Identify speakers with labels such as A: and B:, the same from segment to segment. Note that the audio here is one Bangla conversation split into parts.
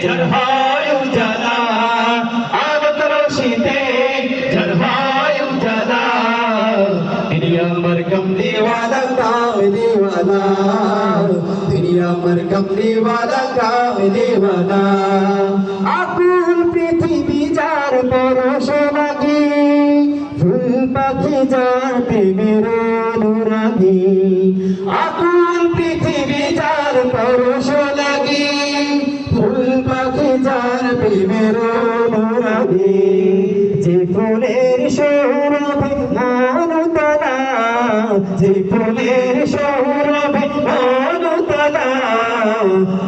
A: ঝড় হয় উজালা আমত রশিতে ঝড় হয় উজালা দুনিয়া আমার কমলি वाला कामली वाला दुनिया আমার কমলি वाला कामली वाला আকুল পৃথিবী যার পরশ লাগি ফুল পাখি যার প্রেমের অনুরাগী আকুল পৃথিবী যার পরশ লাগি ফুল পাখি যার প্রেমের অনুরাগী যে ফুলের সৌরভে মনতলা যে ফুলের সৌরভে মনতলা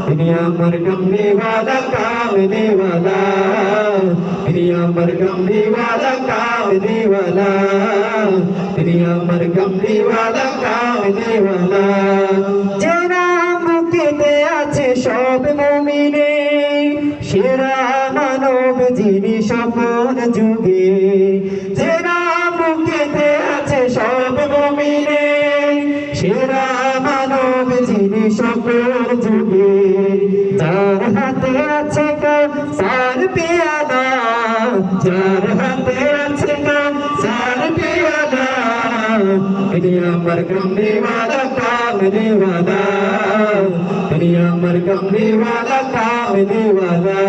A: দুনিয়া আমার কমলি वाला कामली वाला दुनिया আমার কমলি वाला कामली वाला दुनिया আমার কমলি वाला कामली वाला যে নাম বুকেতে আছে সব মুমিনে সেরা মানব যিনি সকল যুগে যে নাম বুকেতে আছে সব মুমিনে সেরা মানব যিনি সকল যুগে যার হাতে আছে কার পেয়ালা যার হাতে আছে কার পেয়ালা দুনিয়া আমার কমলি वाला कामली वाला दुनिया আমার কমলি वाला कामली वाला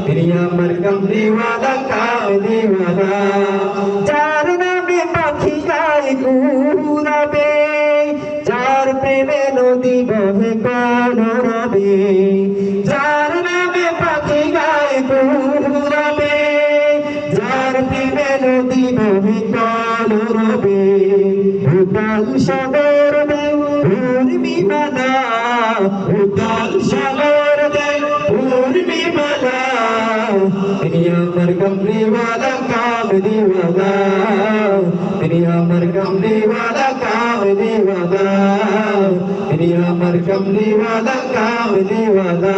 A: दुनिया আমার কমলি वाला कामली वाला যার নামে পাখি গায় কুড়াবে যার প্রেমে নদী বহে কলরবে যার নামে পাখি গায় কুড়াবে যার প্রেমে নদী বহে কলরবে উতাল সাগর উর্মি মালা উতাল সাগর উর্মি মালা দুনিয়া আমার কমলি वाला कामली वाला दुनिया আমার কমলি वाला कामली वाला दुनिया আমার কমলি वाला कामली वाला